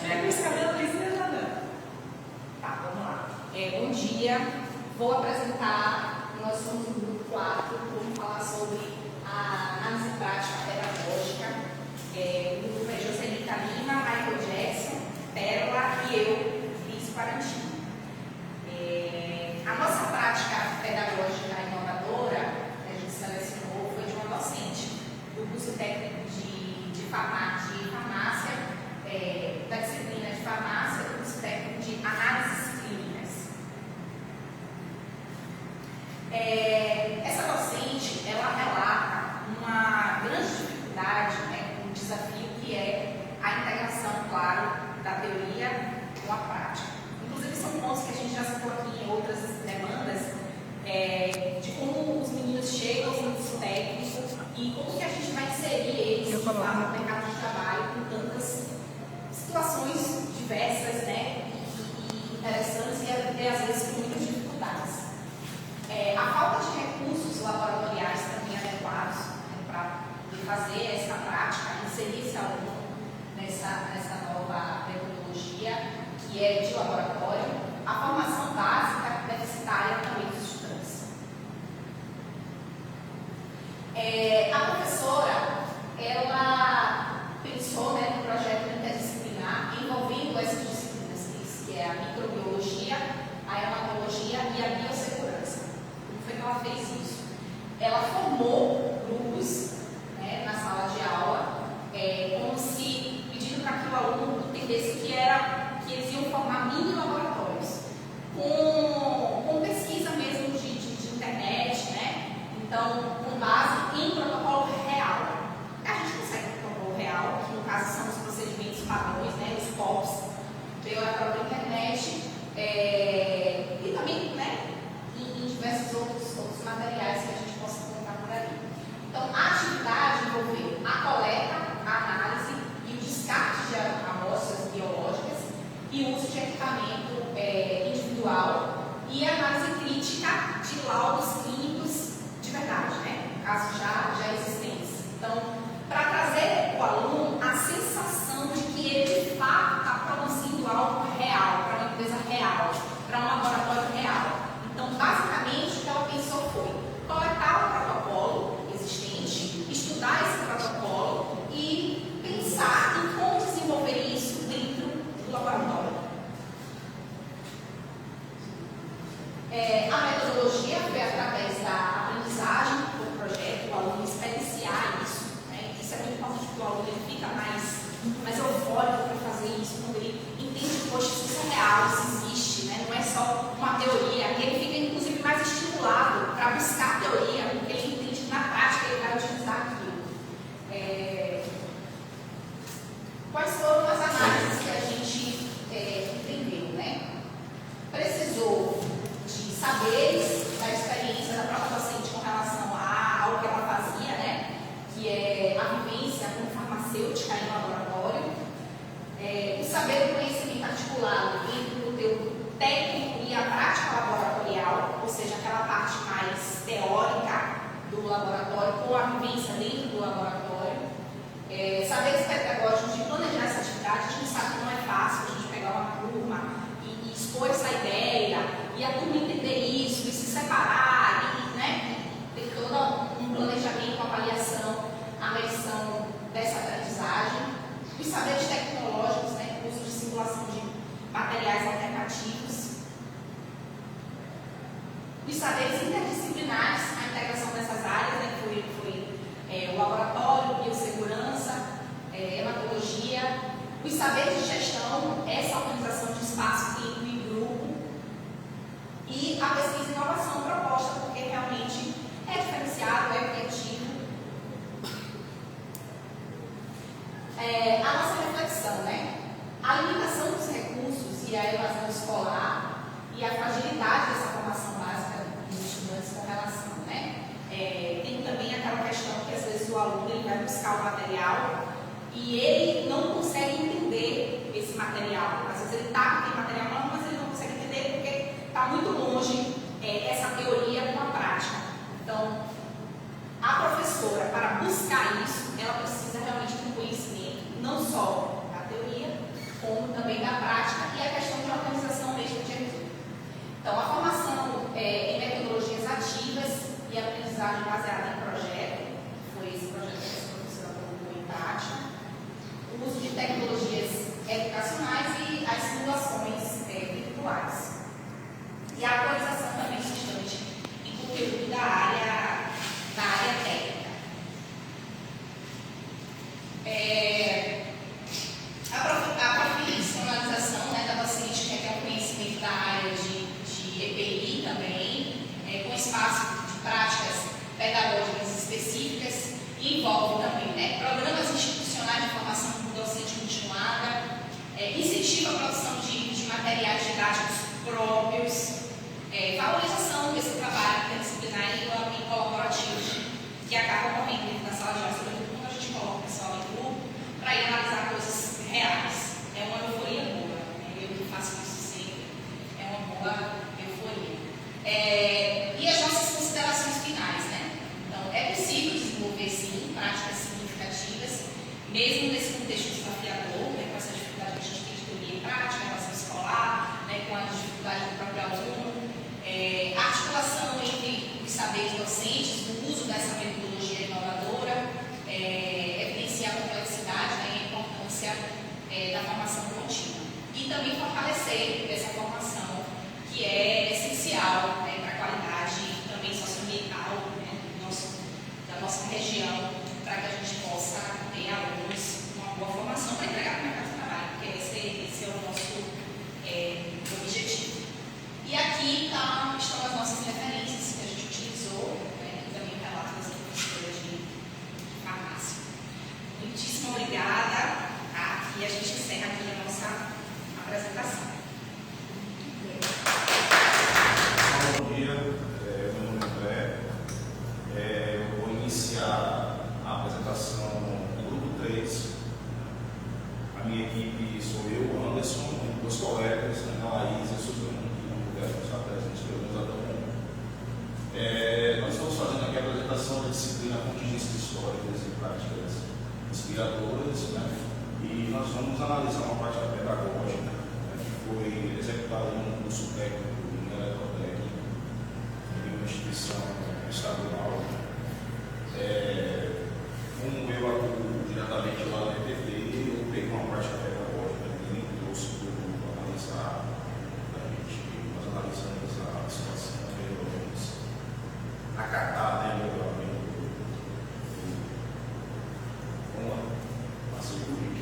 Pega esse cabelo aí, você tá dando. Tá, vamos lá. Bom dia. Vou apresentar, nós somos o grupo 4, vamos falar sobre a análise prática pedagógica. O grupo é Joselita Lima, Michael Jackson, Pérola e eu, Cris Quarantino. A nossa prática pedagógica inovadora, que a gente selecionou, foi de uma docente do curso técnico de farmácia, da disciplina de farmácia, do curso técnico de análises clínicas. Essa docente, ela relata uma grande dificuldade, um desafio que é a integração, claro, da teoria com a prática. Inclusive, são pontos que a gente já citou aqui em outras demandas, de como os meninos chegam ao curso técnico e como que a gente vai inserir eles no mercado de trabalho com tantas situações diversas, e interessantes e às vezes com muitas dificuldades. A falta de recursos laboratoriais também adequados para fazer essa prática, inserir esse aluno nessa nova metodologia que é de laboratório, a formação básica deficitária também dos estudantes. A professora, ela pensou no projeto interdisciplinar envolvendo essas disciplinas, que é a microbiologia, a hematologia e a biossegurança. Como foi que ela fez isso? Ela formou grupos na sala de aula, como se pedindo para que o aluno entendesse que eles iam formar mini laboratórios, com pesquisa mesmo de internet, Então, com base em protocolo real. A gente consegue um protocolo real, que no caso são os procedimentos padrões, os POPs, pela própria internet, e também em diversos outros materiais que a gente possa colocar por ali. Então, a atividade envolveu a coleta, a análise e o descarte de amostras biológicas e o uso de equipamento individual e a análise crítica de laudos clínicos de verdade, no caso já existentes. Então, para trazer o aluno a sensação de que ele de fato está produzindo algo real, para uma empresa real, para um laboratório real. Então, basicamente, o que ela pensou foi coletar o protocolo existente, estudar esse protocolo e pensar em como desenvolver isso dentro do laboratório. A metodologia foi através da aprendizagem do projeto, o aluno experienciar isso. Isso é muito importante, porque o aluno ele fica mais eufórico para fazer isso, quando ele entende, poxa, isso é real, isso existe, não é só uma teoria. Ele fica, inclusive, mais estimulado para buscar a teoria, porque ele entende que na prática ele vai utilizar aquilo. Quais foram as análises que a gente entendeu, Precisou de saberes da experiência da própria docente com relação ao que ela fazia, que é a vivência como farmacêutica em laboratório, o saber do conhecimento articulado entre o conteúdo técnico e a prática laboratorial, ou seja, aquela parte mais teórica do laboratório com a vivência dentro do laboratório, saberes pedagógicos de planejar essa atividade. A gente sabe que não é fácil a gente pegar uma turma e expor essa ideia, e a turma entender isso, e se separar, e ter todo um planejamento, avaliação, a medição dessa aprendizagem. Os saberes tecnológicos, uso de simulação de materiais alternativos. Os saberes interdisciplinares, a integração dessas áreas, foi o laboratório, biossegurança, hematologia. Os saberes de gestão, essa organização de espaço clínico e grupo. E a pesquisa e inovação proposta, porque realmente é diferenciado, é criativo. A nossa reflexão, a limitação dos recursos e a evasão escolar e a fragilidade dessa formação básica dos estudantes com relação, tem também aquela questão que às vezes o aluno ele vai buscar o material e ele não consegue entender esse material. Às vezes ele tem material não, mas ele não consegue entender porque está muito longe essa teoria com a prática. Então, a professora, para buscar isso, ela precisa realmente de um conhecimento, não só da teoria, como incentiva a produção de materiais didáticos próprios, valorização desse trabalho interdisciplinar e colaborativo que acaba ocorrendo dentro da sala de aula, sobretudo quando a gente coloca o pessoal em grupo para ir analisar coisas reais. É uma euforia boa, né? Eu que faço isso sempre, é uma boa euforia. E as nossas considerações finais, né? Então, é possível desenvolver, sim, práticas significativas, mesmo nesse contexto desafiador, né, com essa dificuldade que a gente tem de teoria e prática, relação escolar, né, com a dificuldade do próprio aluno, a articulação entre os saberes docentes, o uso dessa metodologia inovadora, evidencia a complexidade, né, e a importância da formação contínua. E também fortalecer essa formação que é essencial, né, para a qualidade também socioambiental, né, da nossa região, para que a gente possa ter alunos com uma boa formação para entregar no mercado de trabalho, porque esse é o nosso objetivo. E aqui estão as nossas referências que a gente utilizou, né, e também o relato das professoras de farmácia. Muitíssimo obrigada. E a gente encerra aqui a nossa apresentação. Bom dia, meu nome é André. Eu vou iniciar a apresentação do grupo 3. A minha equipe sou eu, Anderson, e meus colegas, Ana Laís e Suzano, que não puderam estar presentes pelo menos até o momento. Nós estamos fazendo aqui a apresentação da disciplina Contingências Históricas e Práticas Inspiradoras, né? E nós vamos analisar uma prática pedagógica, né, que foi executada em um curso técnico em eletrotécnica, em uma instituição estadual. Como eu atuo diretamente lá na EPT, eu peguei uma prática pedagógica e trouxe para o grupo analisar. Nós analisamos a situação, pelo menos acatar, né, o regulamento. Vamos lá, passei por vídeo.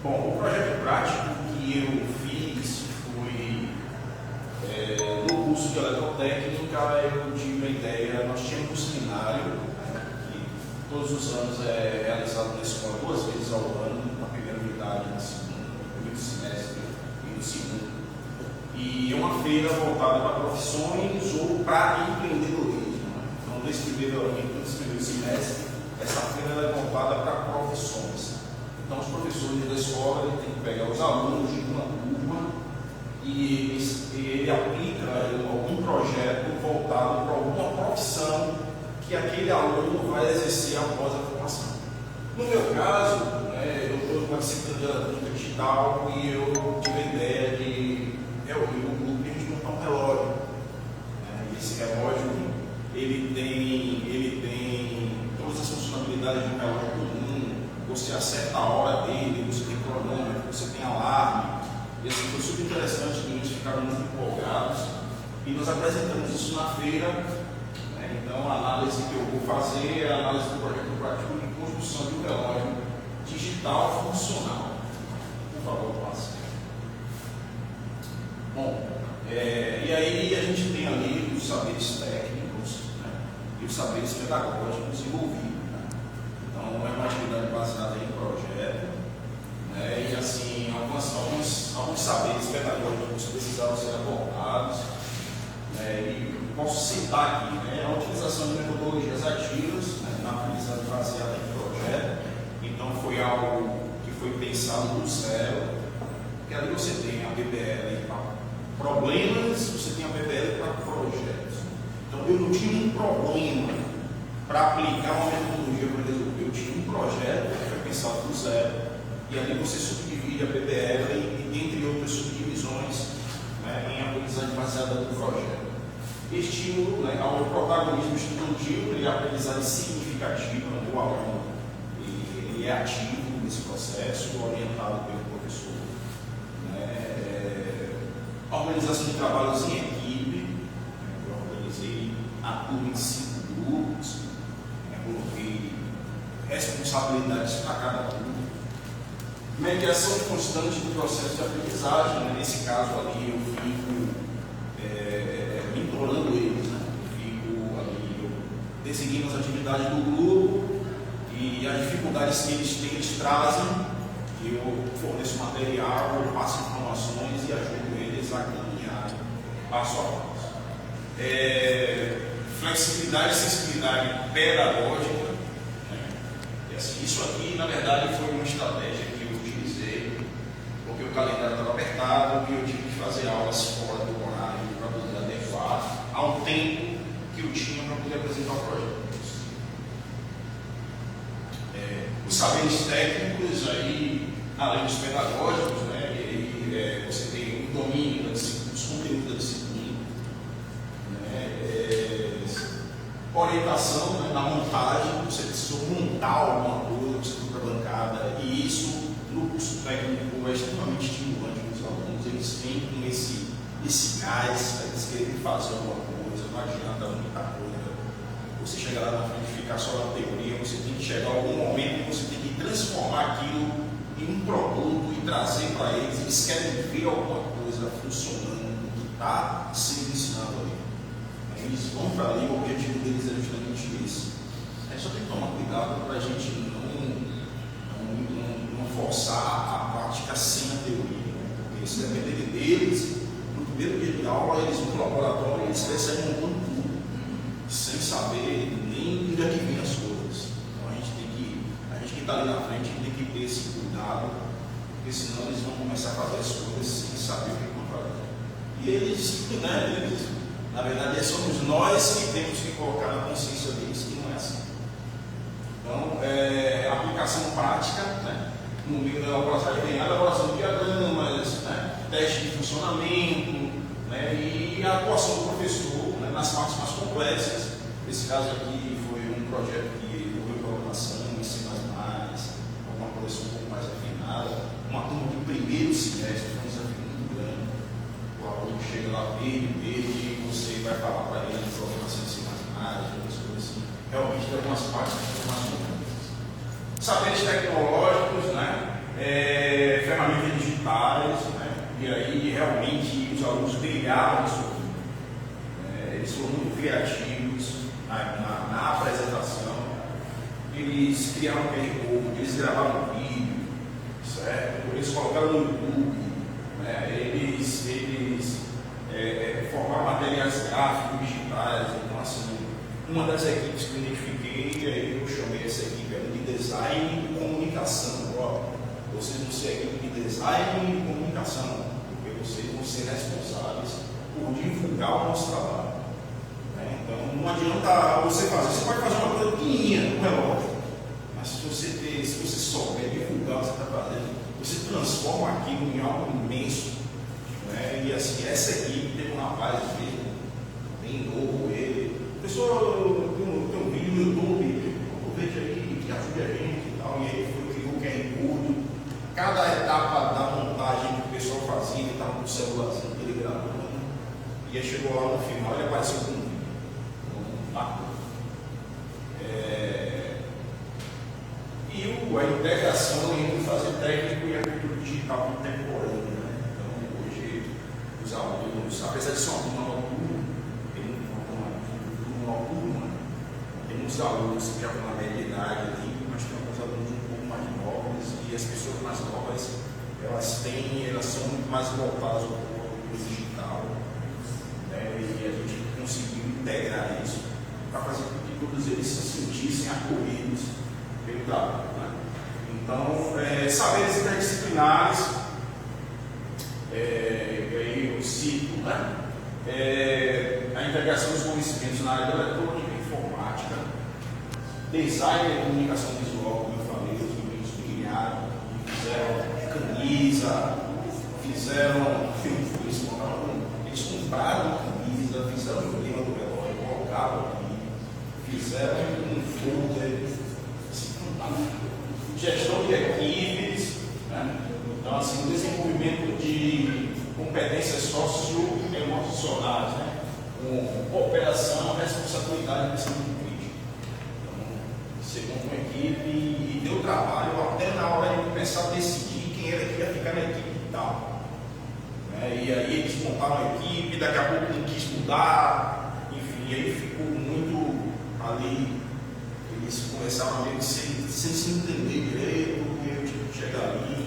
Bom, o projeto prático que eu fiz foi no curso de eletrotécnica. Eu tive a ideia, nós tínhamos um seminário, que todos os anos é realizado na escola 2 vezes ao ano, na primeira unidade, na segunda, no primeiro semestre e no segundo. E é uma feira voltada para profissões ou para empreendedorismo, né? Então, nesse primeiro semestre, essa feira é voltada para profissões. Então, os professores da escola têm que pegar os alunos de uma turma e ele aplica algum projeto voltado para alguma profissão que aquele aluno vai exercer após a formação. No meu caso, né, eu estou com uma disciplina de eletrônica digital e eu tive a ideia de reunir um grupo e a gente montar um relógio. Né? E esse relógio ele tem todas as funcionalidades de um relógio comum. Você acerta a hora dele, você tem cronômetro, você tem alarme. E assim, foi super interessante, que eles ficaram muito empolgados. E nós apresentamos isso na feira. Né? Então, a análise que eu vou fazer é a análise do projeto prático de construção de um relógio digital funcional. Por favor, passe. Bom, e aí a gente tem ali os saberes técnicos, né, e os saberes pedagógicos envolvidos. Então, é uma atividade baseada em projeto, né, e assim, alguns saberes pedagógicos precisaram ser abordados, né, e posso citar aqui, né, a utilização de metodologias ativas, né, na aprendizagem baseada em projeto. Então, foi algo que foi pensado do zero, porque ali você tem a PBL para problemas, você tem a PBL para projetos. Então, eu não tinha um problema para aplicar uma metodologia para resolver. Eu tinha um projeto que foi pensado do zero, e ali você subdivide a PBL e dentre outras subdivisões, né, em aprendizagem baseada no projeto. Estímulo, né, ao protagonismo estudantil e a aprendizagem significativa, né, o aluno ele é ativo nesse processo, orientado pelo professor. Né, organização de trabalhos em equipe, né, eu organizei a turma em 5 grupos, coloquei responsabilidades para cada turma. Mediação constante do processo de aprendizagem, né? Nesse caso ali eu fico mentorando eles, né? Eu fico ali decidindo as atividades do grupo e as dificuldades que eles trazem, Eu forneço material, eu passo informações e ajudo eles a caminhar passo a passo. Flexibilidade e sensibilidade pedagógica. Né? E assim, isso aqui, na verdade, foi uma estratégia que eu utilizei, porque o calendário estava apertado e eu tive que fazer aulas fora do horário para poder adequar ao tempo que eu tinha para poder apresentar o projeto. Os saberes técnicos, aí, além dos pedagógicos, né, você tem o domínio da disciplina, dos conteúdos da disciplina, né, orientação, né, na montagem, você precisou montar alguma coisa, você foi para a bancada, e isso no curso técnico é extremamente estimulante para os alunos. Eles têm esse gás, eles querem fazer alguma coisa, não adianta muita coisa. Você chegar lá na frente e ficar só na teoria, você tem que chegar a algum momento que você tem que transformar aquilo em um produto e trazer para eles. Eles querem ver alguma coisa funcionando, que está sendo ensinado ali. Eles vão para ali, o objetivo deles é justamente esse. Aí só tem que tomar cuidado para a gente não forçar a prática sem a teoria, porque se depender deles, no primeiro dia de aula, eles vão para o laboratório e eles saem montando tudo, sem saber nem onde é que vem as coisas. Então a gente que está ali na frente tem que ter esse cuidado, porque senão eles vão começar a fazer as coisas sem saber o que vão fazer. E eles, na verdade, somos nós que temos que colocar na consciência deles que não é assim. Então, aplicação prática, né? No meio da elaboração, tem a elaboração de diagramas, né? Teste de funcionamento, né? E a atuação do professor, né? Nas partes mais complexas. Esse caso aqui foi um projeto que envolveu programação, C++, alguma coisa um pouco mais afinada. Uma turma de primeiro semestre, foi um desafio muito grande. O aluno chega lá, verde, e você vai falar para ele de programação de C++, outras coisas assim. Realmente tem algumas partes que são mais complexas. Saberes tecnológicos, né? Ferramentas digitais, né? E aí realmente os alunos brilharam isso. Eles foram muito criativos na apresentação. Eles criaram um QR, eles gravaram vídeo, certo? Eles colocaram no YouTube, né? Eles formaram materiais gráficos digitais. Então, assim, uma das equipes que eu identifiquei, eu chamei essa equipe de design e comunicação. Vocês vão ser a equipe de design e comunicação, porque vocês vão ser responsáveis por divulgar o nosso trabalho. Né? Então, não adianta você fazer, você pode fazer uma coisa pequenininha no relógio, mas se você souber divulgar o que você está fazendo, você transforma aquilo em algo imenso. Né? E assim, essa equipe teve um rapaz mesmo, bem novo ele. Pessoal, tem um vídeo no YouTube, aproveite aí, que ajude a gente e tal. E aí criou o QR Code. Cada etapa da montagem que o pessoal fazia, ele estava com o celularzinho que ele gravou. E aí chegou lá no final, ele apareceu com um vídeo. E a integração entre fazer técnico e a cultura digital contemporânea. Né? Então, hoje, os alunos, apesar de ser uma turma noturna, tem uns alunos que já estão na média idade ali, mas tem alguns alunos um pouco mais novos, e as pessoas mais novas, elas são muito mais voltadas ao digital, né? E a gente conseguiu integrar isso para fazer com que todos eles se sentissem acolhidos pelo trabalho. Né? Então, saberes interdisciplinares, aí eu cito, né? A integração dos conhecimentos na área da eletrônica, informática, design e comunicação visual, como eu falei, os meninos criaram, fizeram camisa, eles compraram camisa, fizeram o tema do relógio, colocaram aqui, fizeram um folder, assim, fantástico. Gestão de equipes, né? Então, assim, o desenvolvimento de competências socioemocionais, né? Com cooperação, responsabilidade e pensamento crítico. Então, você monta uma equipe e deu trabalho até na hora de começar a decidir quem era que ia ficar na equipe e tal. E aí eles montaram a equipe, daqui a pouco não quis mudar, enfim, aí ficou muito ali, eles começaram a ver sem se entender direito, porque eu tive que chegar ali,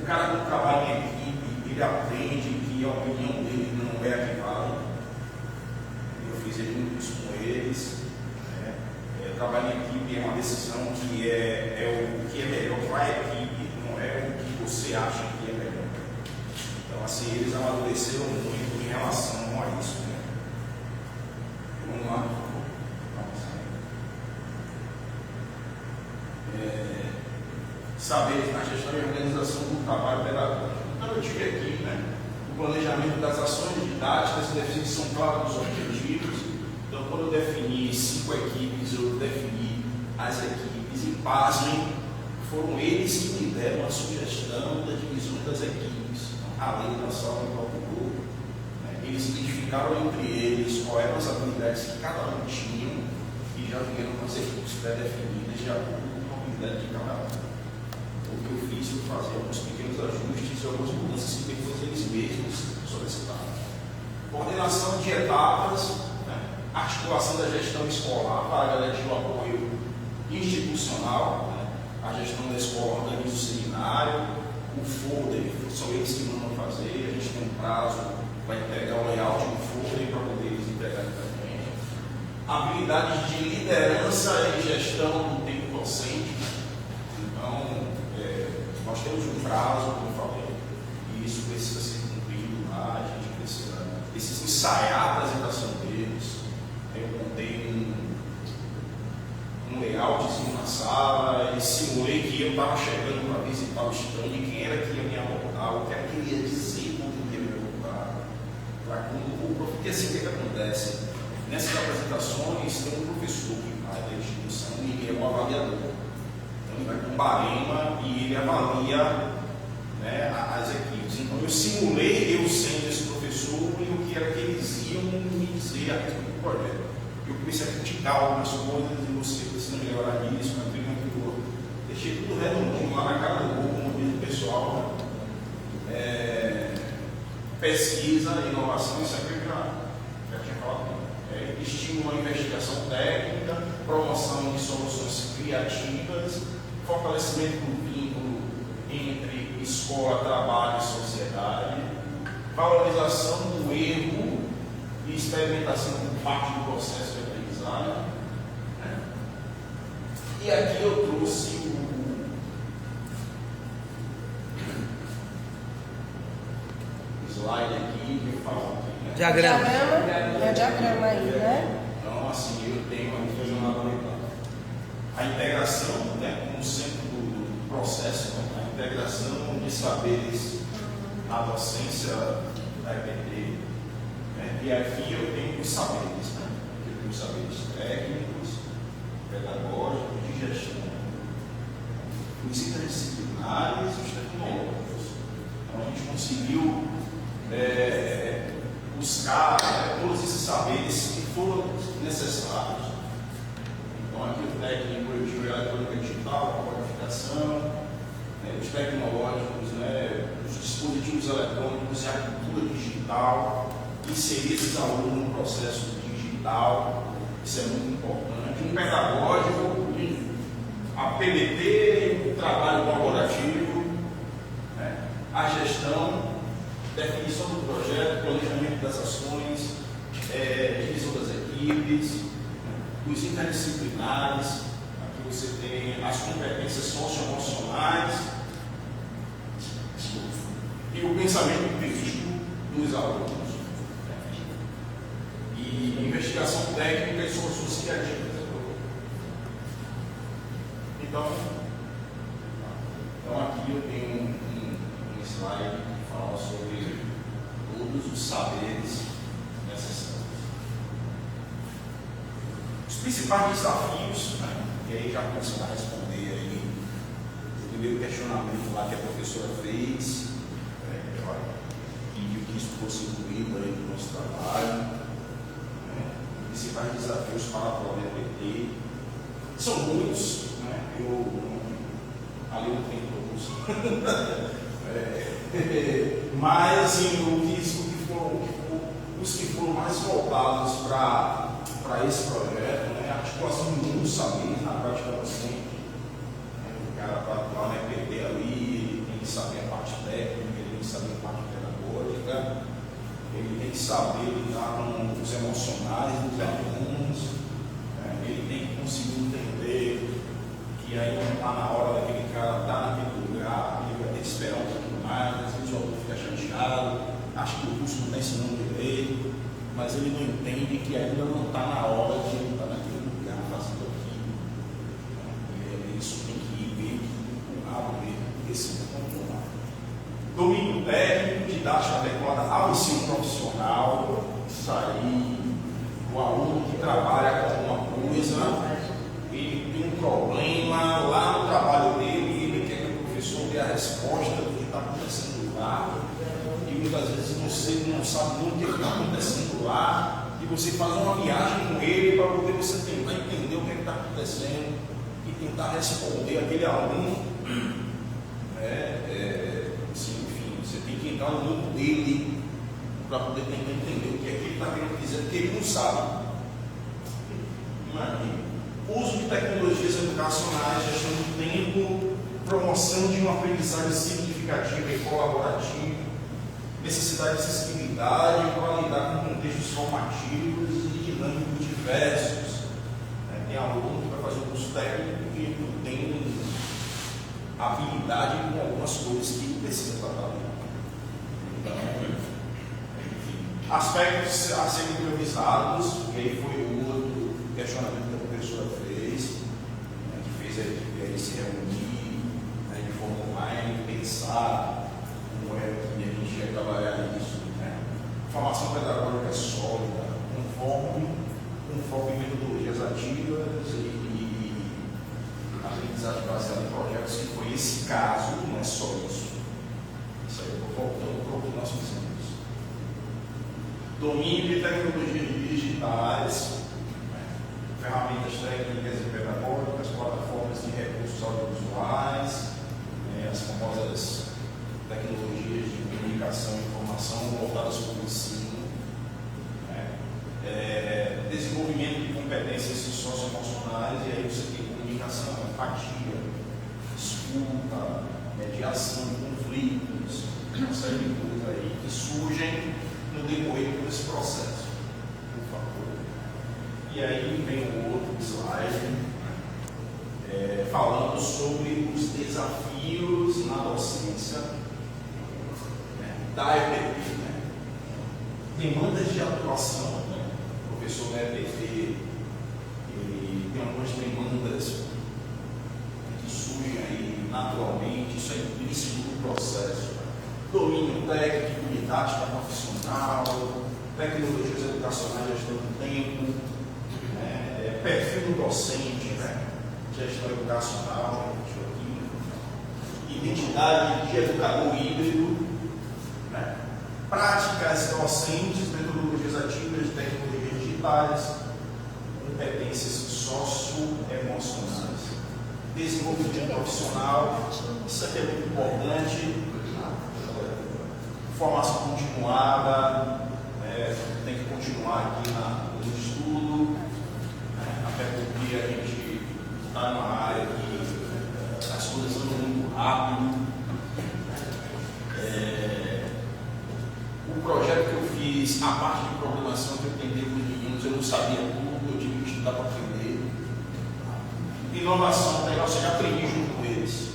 cara que trabalha em equipe, ele aprende que a opinião dele não é a que vale. Eu fiz muito isso com eles. Trabalho em equipe é uma decisão que é o que é melhor para a equipe, não é o que você acha que é melhor. Então, assim, eles amadureceram muito em relação a isso. Né? Vamos lá. Saberes na gestão e organização do trabalho pedagógico. Então, eu tive aqui, né, o planejamento das ações didáticas, definição clara dos objetivos. Então, quando eu defini 5 equipes, eu defini as equipes e, pasmem, foram eles que me deram a sugestão da divisão das equipes. Então, além da sala do próprio grupo, né, eles identificaram entre eles quais eram as habilidades que cada um tinha e já vieram com as equipes pré-definidas de acordo com a habilidade de cada um. O que eu fiz foi fazer alguns pequenos ajustes e algumas mudanças que depois eles mesmos solicitaram. Coordenação de etapas, articulação da gestão escolar para garantir o apoio institucional, né? A gestão da escola organiza o seminário, o folder, são eles que mandam fazer, a gente tem um prazo para entregar o layout do folder para poder eles entregarem também. Habilidades de liderança e gestão do tempo docente. Então, nós temos um prazo, como eu falei, e isso precisa ser cumprido lá, a gente precisa ensaiar a apresentação deles. Eu montei um layoutzinho na sala e simulei que eu estava chegando para visitar o stand, quem era que ia me abordar, o que era que ele ia dizer quando ele ia me abordar. Porque assim, o que acontece? Nessas apresentações tem um professor que vai da instituição e ele é um avaliador. Então ele vai com barema e ele avalia, né, as equipes. Então eu simulei eu sendo esse professor e o que era que eles iam me dizer a respeito do projeto. Eu comecei a criticar algumas coisas e você precisa melhorar nisso, naquilo outro. Deixei tudo redondinho lá na cara do gol, como diz o pessoal. Pesquisa, inovação, isso aqui eu já tinha falado. Estímulo à investigação técnica, promoção de soluções criativas, fortalecimento do vínculo entre escola, trabalho e sociedade, valorização do erro e experimentação como parte do processo de aprendizagem. E aqui eu trouxe o slide aqui que fala aqui, né? Diagrama aí, né? Então, assim, eu tenho aqui a integração, né, como centro do processo, a integração de saberes na docência da EPT. E aqui eu tenho os saberes, né? Eu tenho os saberes técnicos, pedagógicos, de gestão, os interdisciplinares e os tecnológicos. Então a gente conseguiu buscar todos esses saberes que foram necessários. Então aqui o técnico eu tive a eletrônica digital, a qualificação, os tecnológicos, né, os dispositivos eletrônicos e a cultura digital. Inserir esses alunos no processo digital, isso é muito importante. Um pedagógico, a PBT, o trabalho colaborativo, né? A gestão, definição do projeto, planejamento das ações, divisão das equipes, né? Os interdisciplinares, aqui você tem as competências socioemocionais e o pensamento crítico dos alunos. E investigação técnica e soluções criativas. Então aqui eu tenho um slide que fala sobre todos os saberes necessários. Os principais desafios, né? E aí já começou a responder aí o primeiro questionamento lá que a professora fez, pediu que isso fosse incluído aí no nosso trabalho. Principais desafios para a prova EPT são muitos, né? Ali não tem todos. Mas assim, os que foram mais voltados para esse projeto, né? A articulação de muitos saberes na prática docente. O cara para atuar na EPT ali, tem que saber a parte saber lidar com os emocionais dos alunos, ele tem que conseguir entender que aí não está na hora daquele cara estar naquele lugar, ele vai ter que esperar um pouquinho mais, às vezes o aluno fica chateado, acha que o curso não está ensinando direito, mas ele não entende que ainda não está na hora de ele estar naquele lugar fazendo aquilo. Isso tem que ir meio que empurrado mesmo, esse ponto lá. Domínio técnico, didática adequada ao ensino profissional, isso aí, o aluno que trabalha com alguma coisa, ele tem um problema lá no trabalho dele, ele quer que o professor dê a resposta do que está acontecendo lá, e muitas vezes você não sabe muito o que está acontecendo lá, e você faz uma viagem com ele para poder você tentar entender o que está acontecendo e tentar responder aquele aluno. Enfim, você tem que entrar no mundo dele para poder tentar entender o que é que ele está querendo dizer, porque ele não sabe. Imagina. Uso de tecnologias educacionais, gestão do tempo, promoção de uma aprendizagem significativa e colaborativa, necessidade de acessibilidade para lidar com contextos formativos e dinâmicos diversos. Tem aluno que vai fazer um curso técnico e não tem habilidade com algumas coisas que precisa tratar. Aspectos a serem priorizados, e aí foi o outro questionamento que a professora fez, que fez a equipe aí se reunir de forma online, pensar como é que a gente ia trabalhar isso. Formação pedagógica sólida, com foco em metodologias ativas e aprendizagem baseada em projetos, que foi esse caso, não é só isso. Isso aí eu estou voltando para o que nós fizemos. Domínio de tecnologias digitais, ferramentas técnicas e pedagógicas, plataformas de recursos audiovisuais, as famosas tecnologias de comunicação e informação voltadas para o ensino, desenvolvimento de competências socioemocionais, e aí você tem comunicação, empatia, escuta, mediação de conflitos, uma série de coisas aí que surgem no decorrer desse processo. Por favor. E aí vem o outro slide, falando sobre os desafios na docência da EPP. Demandas de atuação. O professor da EPP tem algumas demandas que surgem aí naturalmente, isso é implícito no processo. Domínio técnico, didática profissional, tecnologias educacionais, gestão do tempo, perfil do docente, gestão educacional, identidade de educador híbrido, práticas docentes, metodologias ativas, tecnologias digitais, competências socioemocionais, desenvolvimento profissional, isso aqui é muito importante, formação continuada, tem que continuar aqui no estudo, até porque a gente está numa área que as coisas andam muito rápido. O projeto que eu fiz, a parte de programação que eu tentei com os meninos, eu não sabia tudo, eu tive que estudar para aprender. Inovação, eu já aprendi junto com eles.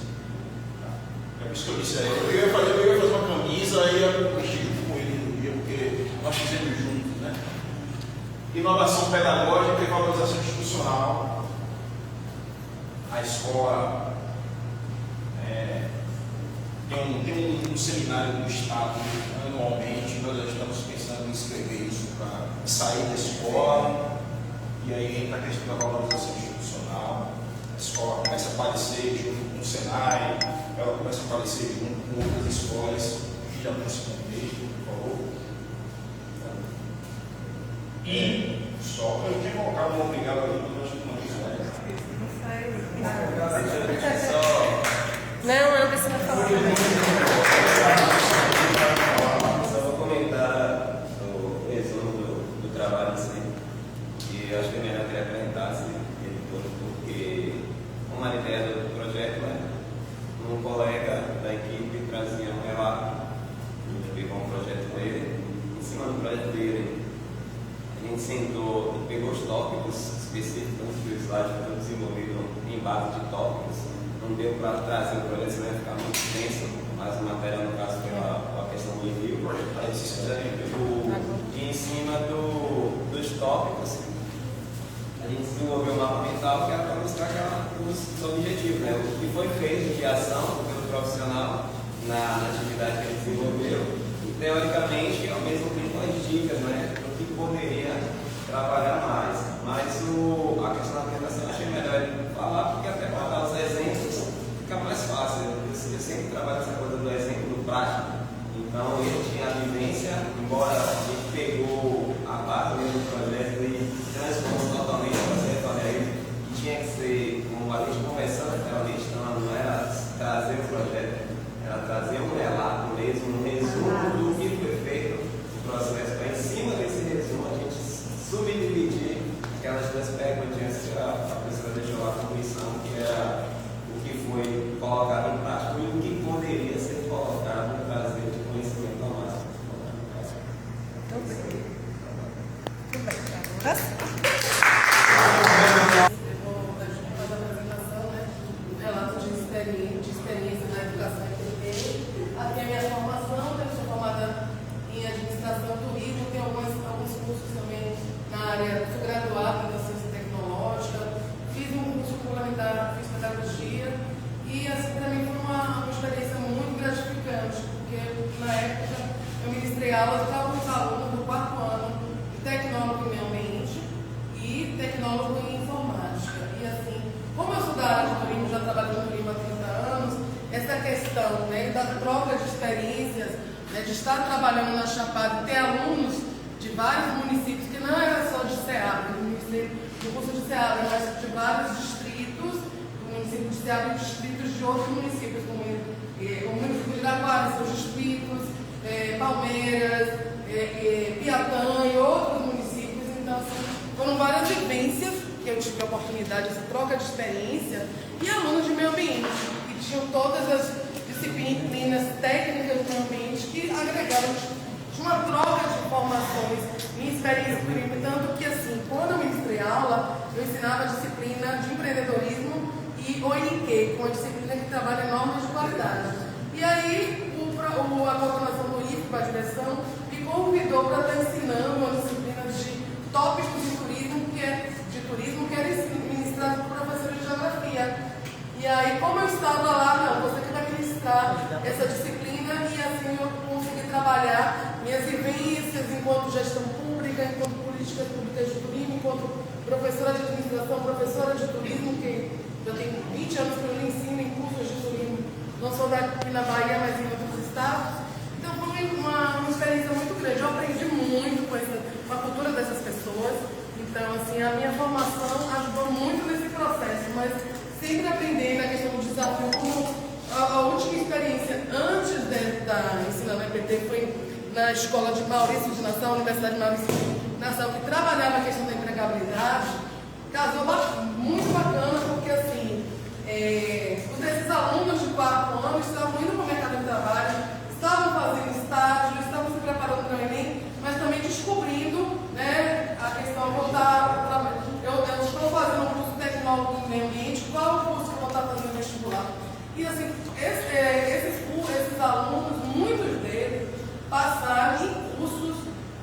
É por isso que eu disse, eu ia fazer uma camisa, aí eu mexi junto com eles no dia, porque nós fizemos juntos, né? Inovação pedagógica e valorização institucional. A escola tem um seminário do Estado anualmente, nós já estamos pensando em escrever isso para sair da escola, e aí entra a questão da valorização institucional. A escola começa a aparecer junto com o Senai, ela começa a aparecer junto com outras escolas que já estão nesse contexto, por favor. E só para eu ter colocado um obrigado ali, porque eu acho que não Não, precisa falar também. Só vou comentar o resumo do trabalho em si, que eu acho que é melhor que ele apresentasse ele todo, porque uma ideia do projeto um colega da equipe trazia um relato, e pegou um projeto dele, em cima do projeto projeto dele, a gente sentou e pegou os tópicos específicos que o slide foi desenvolvido em base de tópicos. Não deu para trazer o projeto, senão ia ficar muito extenso, mas a matéria, no caso, foi a questão do envio. Aí vocês quiserem ver. E em cima dos tópicos, a gente desenvolveu um mapa mental que era para mostrar os objetivos, né? O que foi feito de ação pelo profissional na atividade que ele desenvolveu e, teoricamente, ao mesmo tempo, as dicas, né? Do que poderia trabalhar mais. Mas a questão da apresentação eu achei melhor ele falar, porque até para dar os exemplos fica mais fácil. Eu sempre trabalho essa coisa do exemplo do prático. Então, ele tinha a vivência, embora a gente pegou a base do projeto e transformou totalmente o projeto, olha aí, que tinha que ser, como a gente conversando realmente, não era trazer o projeto, era trazer um relato mesmo, um resumo do que foi feito no processo. Para, em cima desse resumo, a gente subdividir aquelas duas perguntinhas que a professora deixou lá como missão, que era o que foi colocado em prática e o que poderia ser colocado no trazer de conhecimento ao máximo. Muito bem. Agora sim. Eu vou fazer a apresentação, né, do relato de experiência na educação EPT. Aqui é a minha formação, eu sou formada em administração turismo, tenho alguns cursos também na área, sou graduada da ciência tecnológica, fiz um curso complementar, fiz pedagogia, e assim também foi uma experiência muito gratificante, porque na época eu ministrei aulas para alguns alunos do 4º ano de tecnólogo em meio ambiente e tecnólogo em informática. E assim, como eu sou da área de turismo, já trabalho no turismo há 30 anos, essa questão, né, da troca de experiências, né, de estar trabalhando na Chapada e ter alunos de vários municípios, que não era só de Ceará, no curso de Ceará, mas de vários distritos, do município de Ceará e distritos de outros municípios, como o município de Iraquara, seus distritos, Palmeiras, Piatã e outros municípios. Então, assim, foram várias vivências que eu tive a oportunidade, essa troca de experiência, e alunos de meio ambiente, que tinham todas as disciplinas técnicas do meio ambiente que agregaram uma troca de informações, minha experiência com turismo, tanto que assim, quando eu ministrei aula, eu ensinava a disciplina de empreendedorismo e ONQ, com a disciplina que trabalha em normas de qualidade. E aí, a coordenação do IFPA, a direção, me convidou para estar ensinando uma disciplina de tópicos de turismo, que era ministrado por professor de geografia. E aí, como eu estava lá, não, você que vai ministrar essa disciplina, e assim eu consegui trabalhar minhas vivências enquanto gestão pública, enquanto políticas públicas de turismo, enquanto professora de administração, professora de turismo, que já tem 20 anos que eu ensino em cursos de turismo, não só aqui na Bahia, mas em outros estados. Então foi uma experiência muito grande. Eu aprendi muito com a cultura dessas pessoas. Então, assim, a minha formação ajudou muito nesse processo, mas sempre aprendendo a questão do desafio. Como a última experiência antes da ensino na EPT foi na escola de Maurício de Nassau, Universidade de Maurício de Nassau, que trabalhava a questão da empregabilidade. Casou muito bacana, porque assim, esses alunos de 4 anos estavam indo para o mercado de trabalho, estavam fazendo estágio, estavam se preparando para o Enem, mas também descobrindo, né, a questão de voltar para trabalho. Eu estou fazendo um curso tecnólogo em meio ambiente, qual o curso que eu vou estar fazendo vestibular? E assim, esses alunos, muitos deles, passaram em cursos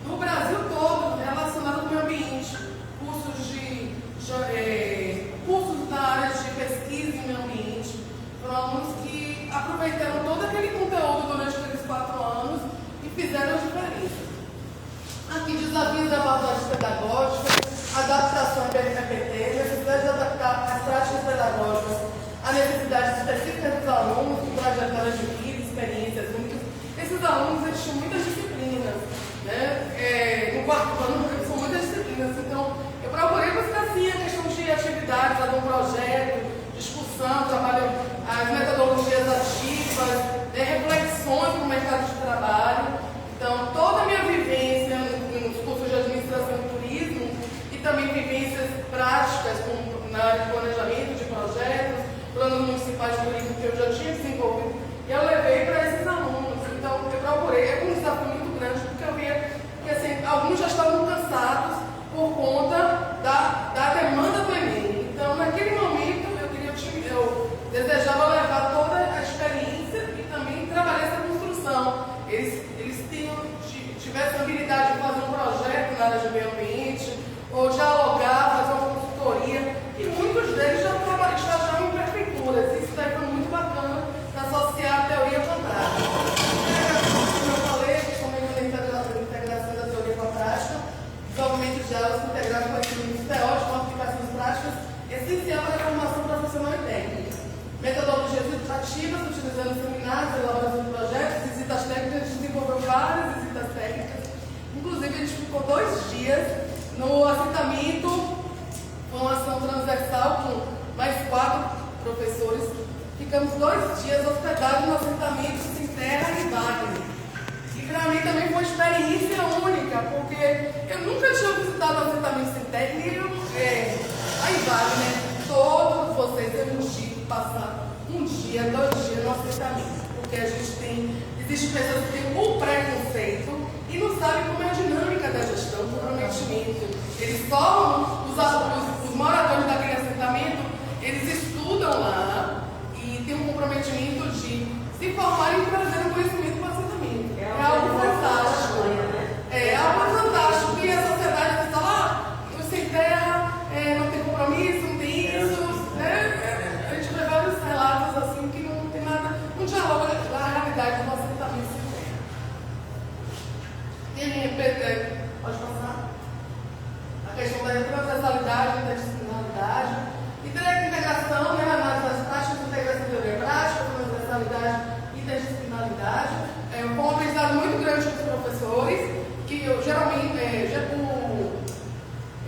no Brasil todo relacionados ao meio ambiente, cursos na área de pesquisa em meio ambiente. Foram alunos que aproveitaram todo aquele conteúdo durante aqueles 4 anos e fizeram a diferença. Aqui, desafios da abordagem pedagógica, adaptação em BNPT, necessidade de adaptar as práticas pedagógicas a necessidades específicas dos alunos, com trajetórias de vida, experiências únicas. Esses alunos, eles tinham muitas disciplinas, né? No 4º ano, são muitas disciplinas. Então, eu procurei buscar, sim, a questão de atividades, de um projeto, discussão, trabalho, as metodologias ativas, reflexões no mercado de trabalho. Então, toda a minha vivência nos cursos de administração e turismo, e também vivências práticas na área de planejamento de projetos, planos municipais de turismo que eu já utilizando seminários, elaboração de projetos, visitas técnicas, a gente desenvolveu várias visitas técnicas. Inclusive, a gente ficou 2 dias no assentamento, com uma ação transversal com mais 4 professores. Ficamos 2 dias hospedados no assentamento Sem Terra e Wagner. E para mim também foi uma experiência única, porque eu nunca tinha visitado o assentamento Sem Terra e aí Wagner. Todos vocês temos que passar 1 dia, 2 dias no assentamento, porque a gente existe pessoas que têm o preconceito e não sabem como é a dinâmica da gestão, do comprometimento. Eles só, os moradores daquele assentamento, eles estudam lá e têm um comprometimento de se formarem e trazer um conhecimento para o assentamento. É algo fantástico. É algo fantástico. E a sociedade está lá, sem terra, não tem compromisso, não tem isso. Né? A gente vê vários relatos assim que não tem nada, não dialoga com a realidade do assentamento sem terra. Pode passar? A questão da transversalidade, interdisciplinaridade, integração, né? Análise das práticas, integração teoria prática, transversalidade, interdisciplinaridade. Foi um aprendizado muito grande com os professores, que eu geralmente,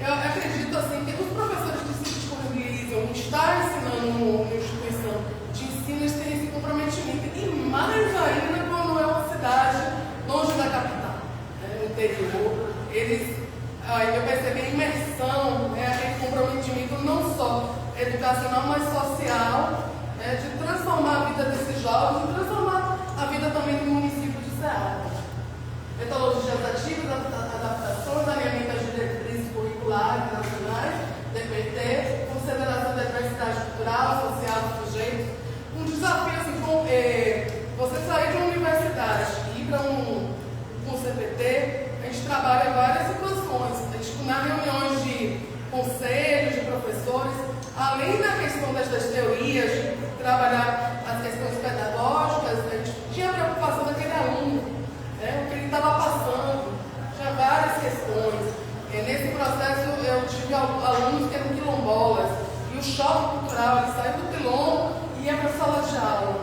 eu acredito assim, que os professores que se disponibilizam em estar ensinando uma instituição de ensino, eles têm esse comprometimento, e mais ainda quando é uma cidade longe da capital, no interior, eu percebi a imersão, aquele comprometimento não só educacional, mas social, de transformar a vida desses jovens, de transformar a vida também do município de Ceará. Metodologias ativas, adaptações, alinhamento às diretrizes curriculares nacionais, DPT, consideração da diversidade cultural, social dos sujeitos. Um desafio, assim, você sair de uma universidade e ir para um CPT, a gente trabalha várias situações. A gente, nas reuniões de conselhos, de professores, além da questão das teorias, de trabalhar as questões pedagógicas, a gente tinha a preocupação daquele aluno, o que ele estava passando, tinha várias questões. Nesse processo, eu tive alunos que eram quilombolas, e o choque cultural, ele saiu do quilombo e ia para a sala de aula.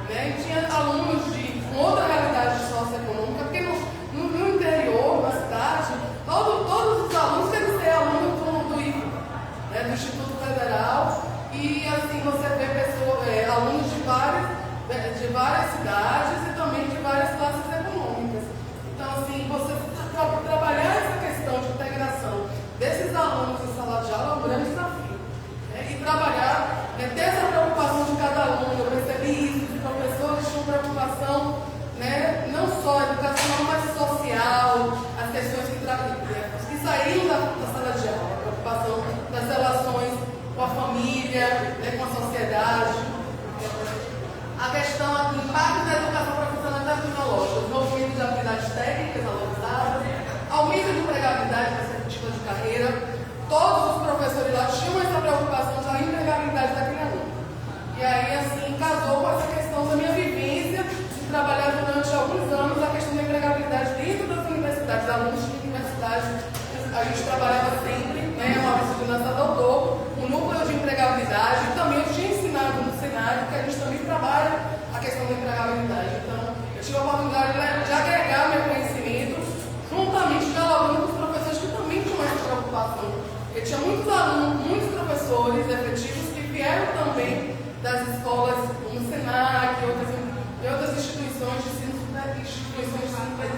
E tinha alunos com outra realidade socioeconômica, porque no interior, na cidade, todos os alunos têm que ser alunos do IFA, do Instituto Federal, e assim você vê alunos de várias cidades e também de várias classes econômicas. Então, assim, você trabalhar essa questão de integração desses alunos em sala de aula é um grande desafio. E trabalhar, ter essa preocupação de cada aluno. Eu percebi isso, os professores tinham preocupação, não só educacional, mas social, as questões que saíam da sala de aula, a preocupação das relações com a família, com a sociedade. A questão do impacto da educação profissional e tecnológica, desenvolvimento de habilidades técnicas valorizadas, aumento de empregabilidade e perspectiva de carreira. Todos os professores lá tinham essa preocupação da empregabilidade daquele aluno. E aí, assim, casou com essa questão da minha vivência de trabalhar durante alguns anos a questão da empregabilidade dentro das universidades, alunos de universidade. A gente trabalhava sempre, uma vez de lançado ao todo, um núcleo de empregabilidade, e também eu tinha ensinado no Senado que a gente também trabalha a questão da empregabilidade. Então, eu tive a oportunidade de agregar meu conhecimento, juntamente dialogando com os professores que também tinham essa preocupação. Eu tinha muitos alunos, muitos professores efetivos que vieram também das escolas como o Senac e outras instituições de ensino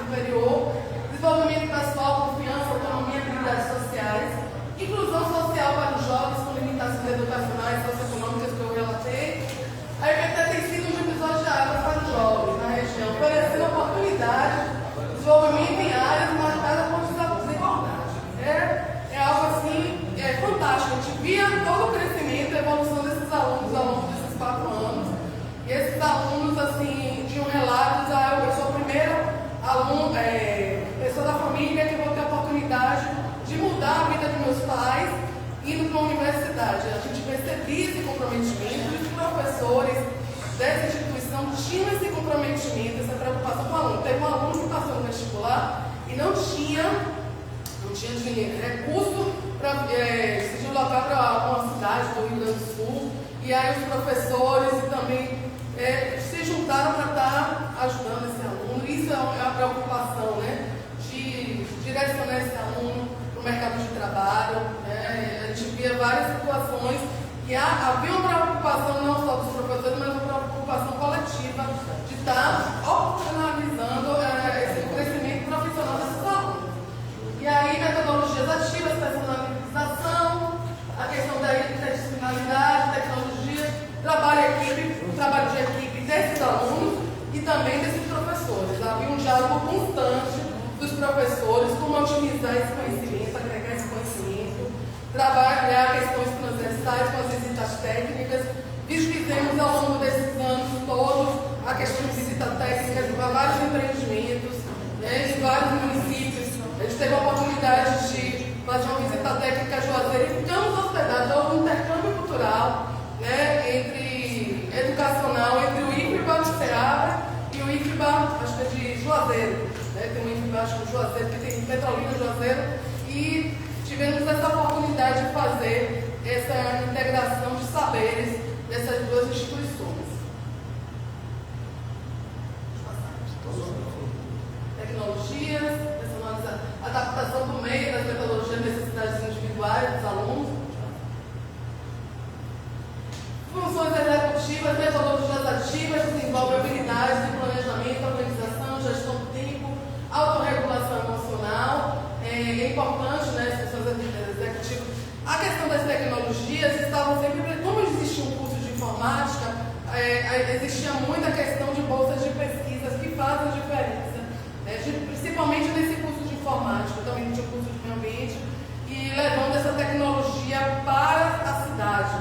superior, desenvolvimento pessoal, confiança, autonomia e habilidades sociais, inclusão social para os jovens com limitações educacionais e socioeconômicas que eu relatei. A IPT tem sido um divisor de águas para os jovens na região, oferecendo oportunidade, desenvolvimento em áreas marcadas por desigualdade. É algo assim fantástico. A gente via todo o crescimento e a evolução desses alunos ao longo desses 4 anos. E esses alunos assim tinham relatos: eu sou a primeira aluno, pessoa da família que vou ter a oportunidade de mudar a vida dos meus pais indo para a universidade. A gente percebia esse comprometimento, e os professores dessa instituição tinham esse comprometimento, essa preocupação com o aluno. Teve um aluno que passou no vestibular e não tinha dinheiro, recurso para se deslocar para uma cidade do Rio Grande do Sul. E aí os professores e também se né, esse aluno para o mercado de trabalho. Né? A gente via várias situações e havia uma preocupação não só dos professores, mas uma preocupação coletiva de estar opcionalizando esse crescimento profissional desses alunos. E aí, metodologias ativas, personalização, a questão da interdisciplinaridade, tecnologia, o trabalho de equipe desses alunos e também desses professores. Havia um diálogo constante dos professores, como otimizar esse conhecimento, agregar esse conhecimento, trabalhar questões transversais com as visitas técnicas. Fizemos ao longo desses anos todos a questão de visita técnica para vários empreendimentos, né, em vários municípios. A gente teve a oportunidade de fazer uma visita técnica a Juazeiro e ficamos hospedados. Houve um intercâmbio cultural, né, educacional entre o IFBA de Ceará e o IFBA, acho que é de Juazeiro. Né, tem um IFBA, acho que de Juazeiro, que tem Petrolina, Juazeiro, e tivemos essa oportunidade de fazer essa integração de saberes dessas duas instituições. Tecnologias, adaptação do meio das metodologias e necessidades individuais dos alunos. Funções executivas, metodologias ativas, desenvolve habilidades de planejamento, organização, gestão do tempo, autorregulação emocional. É importante, né, as funções executivas. A questão das tecnologias estavam sempre, como existia um curso de informática, existia muita questão de bolsas de pesquisas que fazem diferença. Principalmente nesse curso de informática, também tinha curso de meio ambiente, e levando essa tecnologia para a cidade,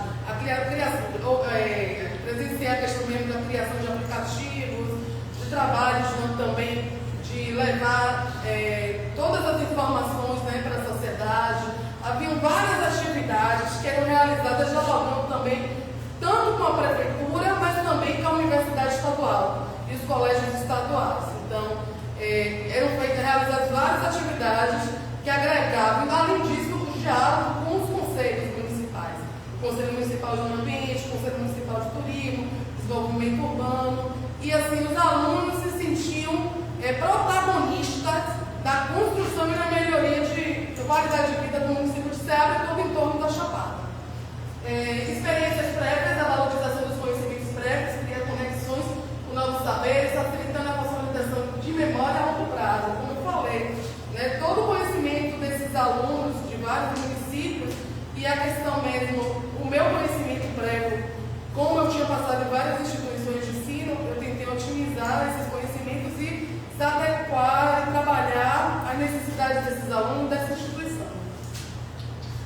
presenciar a questão mesmo da criação de aplicativos, de trabalhos também, de levar todas as informações, né, para a sociedade. Haviam várias atividades que eram realizadas dialogando também, tanto com a prefeitura, mas também com a universidade estadual e os colégios estaduais. Então, eram realizadas várias atividades que agregavam, além disso, o diálogo com os conselhos municipais. O Conselho Municipal de Meio Ambiente, o Conselho Municipal de Turismo, Desenvolvimento Urbano. E assim, os alunos se sentiam protagonistas da construção e da melhoria de qualidade de vida do município de Ceará e todo o entorno da Chapada. Experiências prévias, a valorização dos conhecimentos prévios, cria conexões com novos saberes, facilitando a consolidação de memória a longo prazo. Como eu falei, né, todo o conhecimento desses alunos de vários municípios e a questão mesmo, o meu conhecimento prévio, como eu tinha passado em várias instituições de ensino, eu tentei otimizar esses conhecimentos e se adequar e trabalhar as necessidades desses alunos dessa instituição.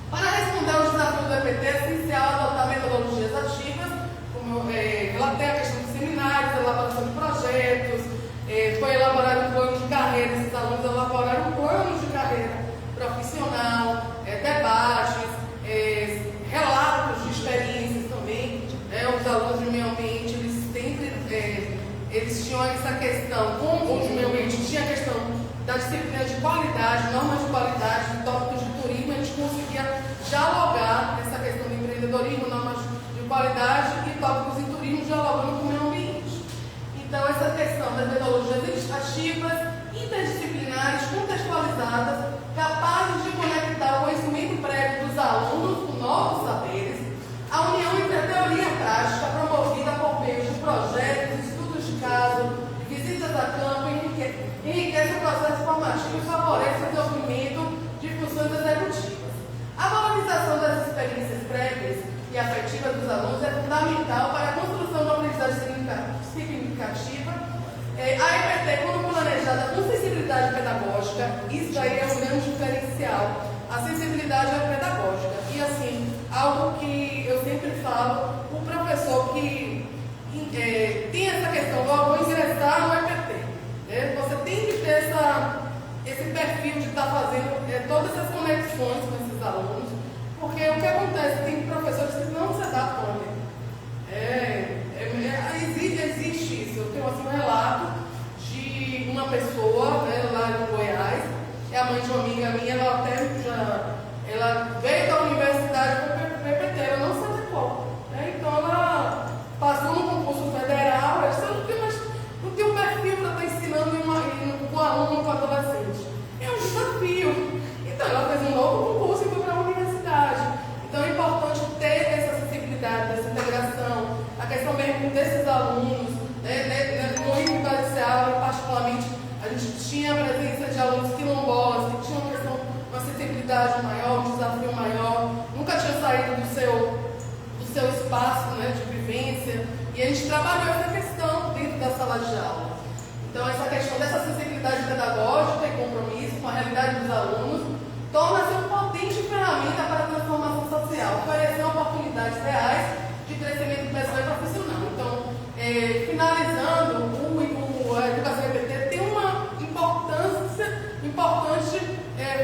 Para responder ao desafio do EPT, é essencial adotar metodologias ativas, como relatei a questão dos seminários, elaboração de projetos, foi elaborado um plano de carreira, esses alunos elaboraram um plano de carreira profissional, debates, relatos de experiências também. Os alunos de meio ambiente, eles sempre eles tinham essa questão, com o de meio ambiente, tinha a questão da disciplina de qualidade, normas de qualidade, tópicos de turismo, a gente conseguia dialogar essa questão do empreendedorismo, normas de qualidade e tópicos em turismo, dialogando com o meio ambiente. Então, essa questão das metodologias ativas, interdisciplinares, contextualizadas, capazes de conectar o conhecimento prévio dos alunos com novos saberes, a união entre a teoria e a prática, promovida por meio de projetos, estudos de caso, visitas a campo, enriquece o processo formativo e favorece o desenvolvimento de funções executivas. A valorização das experiências prévias e afetivas dos alunos é fundamental para a construção da aprendizagem significativa. A EPT, quando planejada com sensibilidade pedagógica, isso aí é um grande diferencial. A sensibilidade pedagógica. E assim, algo que eu sempre falo, o professor que tem essa questão, vou ingressar no EPT. Você tem que ter esse perfil de estar fazendo todas essas conexões com esses alunos, porque o que acontece, tem professores que não se adaptam. Existe isso. Eu tenho assim, um relato de uma pessoa lá em Goiás, é a mãe de uma amiga minha, ela veio da universidade para o PPT, ela não se adequou. Então ela passou no concurso federal, ela disse, não tem um perfil para estar ensinando um aluno, um adolescente. É um desafio. E a gente trabalhou essa questão dentro da sala de aula. Então, essa questão dessa sensibilidade pedagógica e compromisso com a realidade dos alunos torna-se uma potente ferramenta para a transformação social, oferecendo oportunidades reais de crescimento pessoal e profissional. Então, finalizando, a educação EPT tem uma importante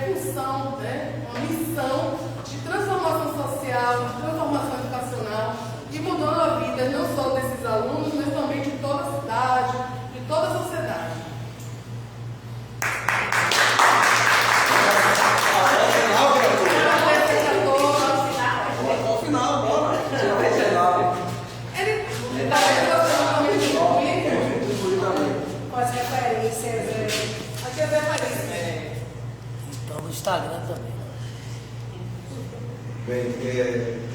função, né? Uma missão de transformação social, de transformação educacional e mudando a vida não só desses alunos, mas também de toda a cidade, de toda a sociedade. Ao final, bora. Ele está relacionamento Com as referências. aqui é referência. Então no Instagram também. Bem,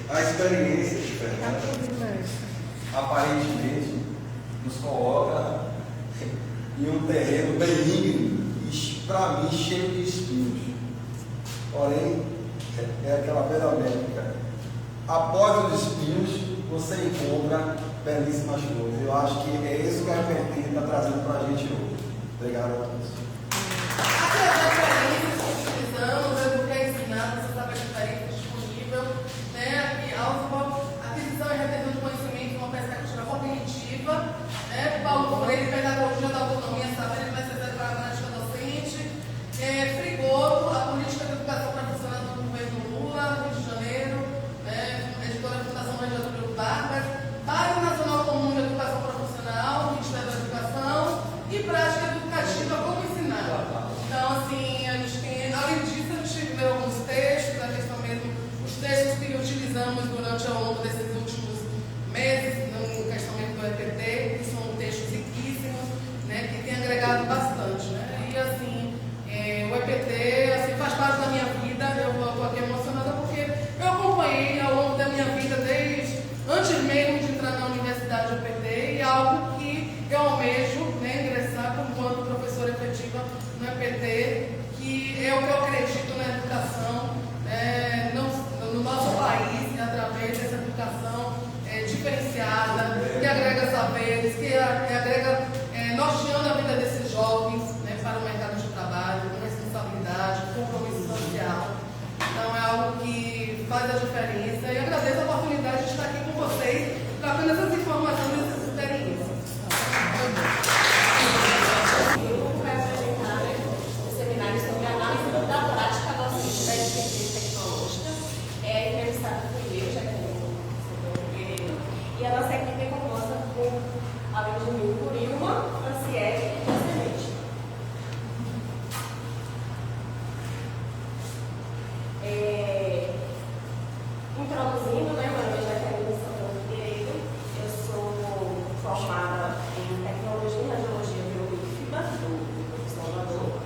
a experiência de Fernanda aparentemente nos coloca em um terreno benigno e, para mim, cheio de espinhos. Porém, é aquela velha métrica. Após os espinhos, você encontra belíssimas flores. Eu acho que é isso que a FPT está trazendo para a gente hoje. Obrigado a todos. Aqui as referências que utilizamos, eu quero ensinar, você sabe a referência disponível, né? Aqui, aquisição e retenção de conhecimento, uma perspectiva cognitiva, né? Paulo Freire, pedagogia da autonomia, saber e necessidade para a prática docente, Frigoto, a política de educação profissional do governo Lula, Rio de Janeiro, né? Editora Fundação Maria Getúlio Vargas, Base Nacional Comum de Educação Profissional, Ministério da Educação e Prática Educativa como ensinar. Então, assim, a gente tem, além disso, a gente leu alguns textos, a questão mesmo, os textos que utilizamos durante ao longo desses últimos meses, no questão mesmo do EPT, que são textos riquíssimos, né, que tem agregado bastante, né? E, assim, o EPT, assim, faz parte da minha vida, eu estou aqui emocionada porque eu acompanhei ao longo da minha vida, desde antes mesmo de entrar na universidade do EPT, e algo que eu almejo, né, ingressar enquanto professora efetiva no EPT, que é o que eu acredito na educação no nosso país, através dessa educação diferenciada, que agrega saberes, que agrega norteando a vida desses jovens, né, para o mercado de trabalho, com responsabilidade, compromisso social. Então é algo que faz a diferença e agradeço a oportunidade de estar aqui com vocês, trocando essas informações e essas experiências. Eu vou apresentar um seminário sobre análise da prática docente da expertise tecnológica. Entrevistado fui eu, já que eu Guerreiro. E a nossa equipe é composta por alunos de Milma, Franciele e Excelente. Introduzindo, né, meu nome é Jaqueline Santana Figueiredo, eu sou formada em Tecnologia e Radiologia pelo IFBA, do Salvador.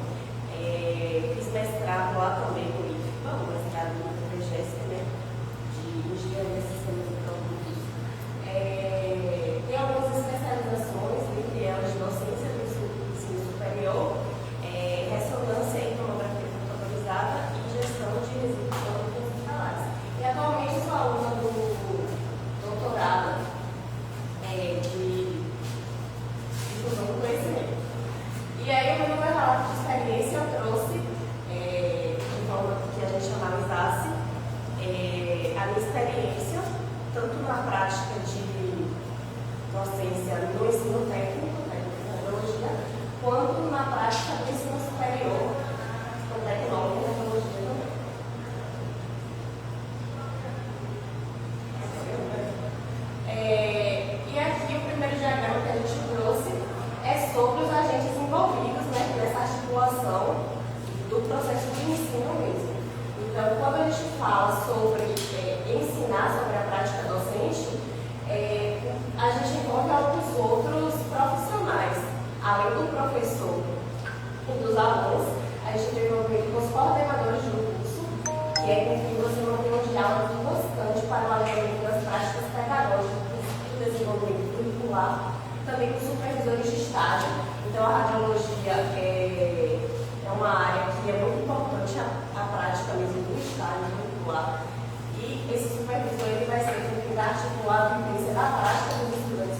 Fiz mestrado lá também no IFBA, o mestrado no FGS, né, de Engenharia de Sistemas e Produtos. Tem algumas especializações, entre elas de docência do ensino superior, ressonância e tomografia computadorizada e gestão de resíduos sólidos hospitalares. E atualmente sou aluna do doutorado de difusão do conhecimento. E aí, no meu relato de experiência, eu trouxe, de forma que a gente analisasse a minha experiência, tanto na prática de docência no ensino técnico, né, de tecnologia, quanto na prática do ensino superior, com tecnólogo e tecnologia também. E aqui o primeiro diagrama que a gente trouxe é sobre os agentes envolvidos, né, nessa articulação do processo de ensino mesmo. Então, quando a gente fala sobre ensinar sobre a prática docente, a gente envolve alguns outros profissionais, além do professor e dos alunos. A gente tem envolvido com os coordenadores do curso, que é com quem você mantém um diálogo constante para o alinhamento das práticas pedagógicas e o desenvolvimento curricular, também com supervisores de estágio. Então, a radiologia é uma área que é muito importante a prática mesmo do estágio curricular. E esse supervisor ele vai ser quem vai articular a vivência da prática dos estudantes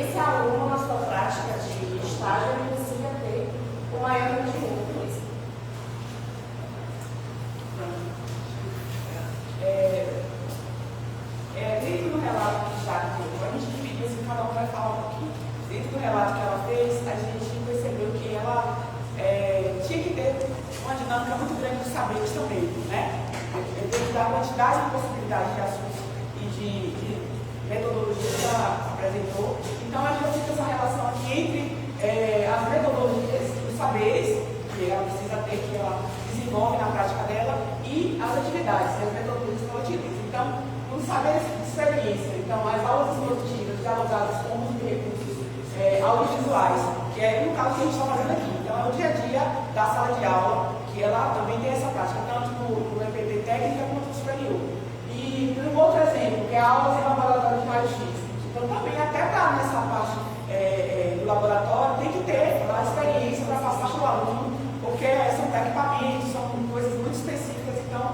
esse aluno, na sua prática de estágio, ele consiga ter o maior rendimento mesmo. Dentro do relato que está aqui, a gente dividiu assim, cada um vai falar um pouquinho. Dentro do relato que ela fez, a gente percebeu que ela tinha que ter uma dinâmica muito grande de saberes também, né? Dentro da quantidade de possibilidades de assuntos e de metodologias que ela apresentou. Então, a gente fica essa relação aqui entre as metodologias, os saberes que ela precisa ter, que ela desenvolve na prática dela, e as atividades, as metodologias que ela utiliza. Então, os saberes de experiência, então, as aulas expositivas dialogadas com os recursos audiovisuais, que é no caso que a gente está fazendo aqui. Então, é o dia a dia da sala de aula, que ela também tem essa prática, tanto no EPT técnica quanto no superior. E um outro exemplo, que é aulas em laboratório de raio-x. Então, também, até para nessa parte do laboratório, tem que ter a experiência para passar para o aluno, porque são equipamentos, são coisas muito específicas. Então,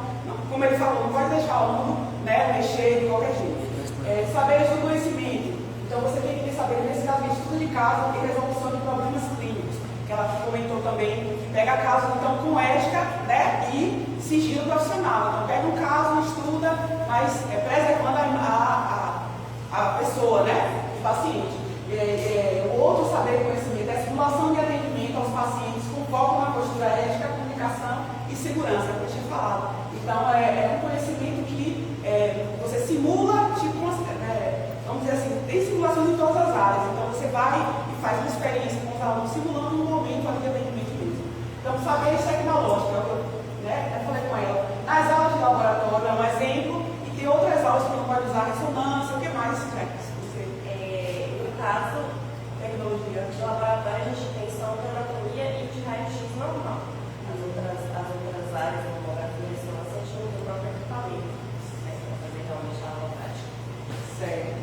como ele falou, não pode deixar o aluno mexer de qualquer jeito. Saberes do conhecimento. Então, você tem que ter saber, nesse caso, de estudo de caso e resolução de problemas clínicos, que ela comentou também, que pega casos, então, com ética, né, e sigilo profissional. Então, pega um caso, estuda, mas preservando a pessoa, né, o paciente. O outro saber e conhecimento é a simulação de atendimento aos pacientes com foco na postura ética, comunicação e segurança, que eu tinha falado. Então, é um conhecimento que você simula, tipo, vamos dizer assim, tem simulações em todas as áreas. Então, você vai e faz uma experiência com os alunos, simulando um momento ali de atendimento mesmo. Então, saberes tecnológicos, né? Eu falei com ela. Nas aulas de laboratório é um exemplo, e tem outras aulas que não pode usar ressonância, o que mais, né? No caso, tecnologia de laboratório, a gente tem só de anatomia e de raio-x normal. As outras áreas, a tomografia e ressonância, a gente não tem o próprio equipamento, né, para fazer realmente a aula prática. Certo.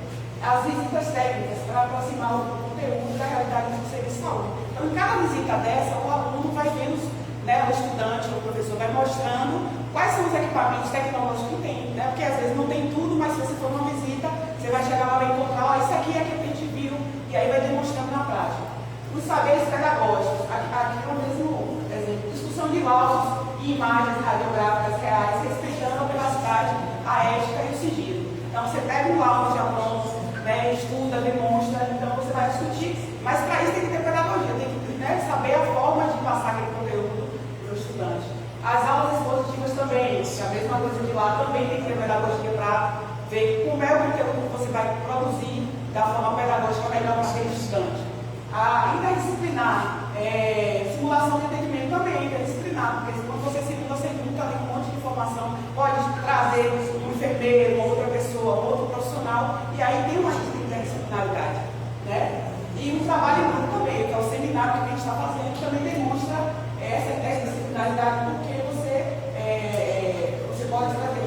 As visitas técnicas para aproximar o conteúdo da realidade do serviço de saúde. Então, em cada visita dessa, o aluno vai vendo, né, o estudante, o professor vai mostrando quais são os equipamentos tecnológicos que tem, né? Porque às vezes não tem tudo, mas se você for numa visita, você vai chegar lá e vai encontrar, isso aqui é que a gente viu, e aí vai demonstrando na prática. Os saberes pedagógicos, aqui é o mesmo exemplo, discussão de laudos e imagens radiográficas reais, respeitando a privacidade, a ética e o sigilo. Então, você pega um laudo de alunos, né, estuda, demonstra, então você vai discutir, mas para isso tem que ter pedagogia, tem que, né, saber a forma de passar aquele conteúdo para o estudante. As aulas expositivas também, a mesma coisa de lá, também tem que ter pedagogia para ver como é o conteúdo que você vai produzir da forma pedagógica melhor para aquele estudante. A interdisciplinar, simulação de atendimento também, interdisciplinar, porque quando você simula, você junta ali um monte de informação, pode trazer um enfermeiro, uma outra pessoa, um outro profissional, e aí tem uma interdisciplinaridade, né? E o trabalho em grupo também, que é o seminário que a gente está fazendo, também demonstra essa interdisciplinaridade, porque você pode fazer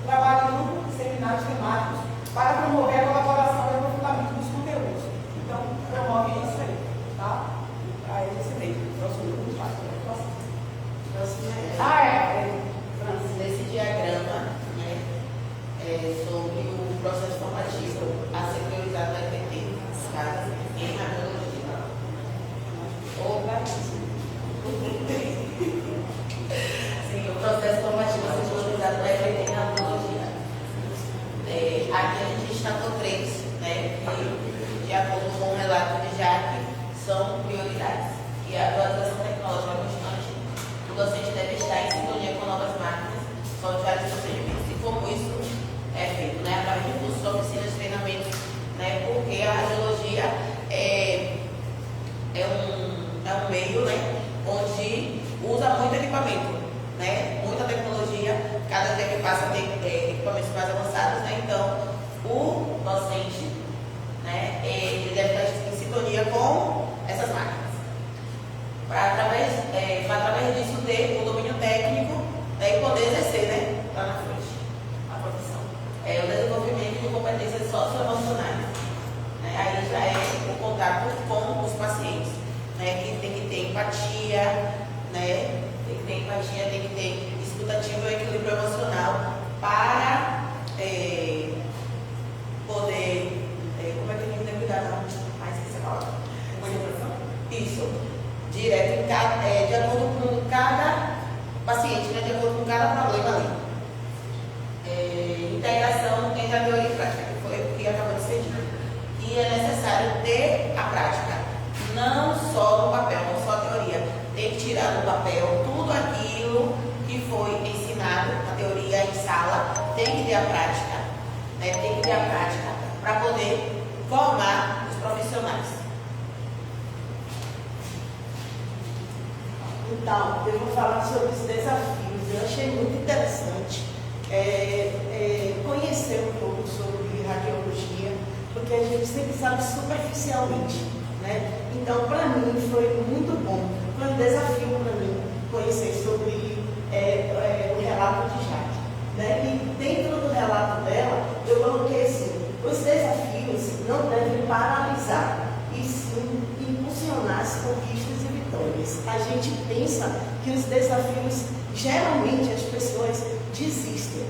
trabalho em grupo, seminários temáticos, para promover a colaboração e o aprofundamento dos conteúdos. Então, promove isso aí, tá? Aí você tem o próximo grupo, Nesse diagrama, né, sobre o processo formativo a ser priorizado na EPT, tá? Em radiologia. Sim, o processo formativo a ser priorizado na EPT em radiologia. Aqui a gente destacou três, né, que, de acordo com o relato de Jaque, são prioridades. E a atualização tecnológica constante, o docente deve estar em sintonia com novas máquinas, softwares e procedimentos. E como isso é feito, né, através de cursos, oficinas, treinamentos, né, porque a radiologia é um meio, né, onde usa muito equipamento, né, muita tecnologia, cada dia que passa tem equipamentos mais avançados, né, então o docente, né, ele deve estar em sintonia com essas máquinas. Para através disso ter o domínio técnico, né, e poder exercer, né, lá na frente a profissão. O desenvolvimento de competências socioemocionais. Né, aí já é o contato com os pacientes, né, que tem que ter empatia, né, tem que ter empatia, tem que ter escutativa e equilíbrio emocional para poder, como é que a gente tem que cuidar, não? tira do papel tudo aquilo que foi ensinado, a teoria em sala, tem que ter a prática, né? Tem que ter a prática para poder formar os profissionais. Então, eu vou falar sobre os desafios. Eu achei muito interessante conhecer um pouco sobre radiologia, porque a gente sempre sabe superficialmente, né? Então, para mim, foi muito bom. Foi um desafio para mim conhecer sobre o relato de Jaque, né? E dentro do relato dela, eu coloquei assim: os desafios não devem paralisar, e sim impulsionar as conquistas e vitórias. A gente pensa que os desafios, geralmente as pessoas desistem.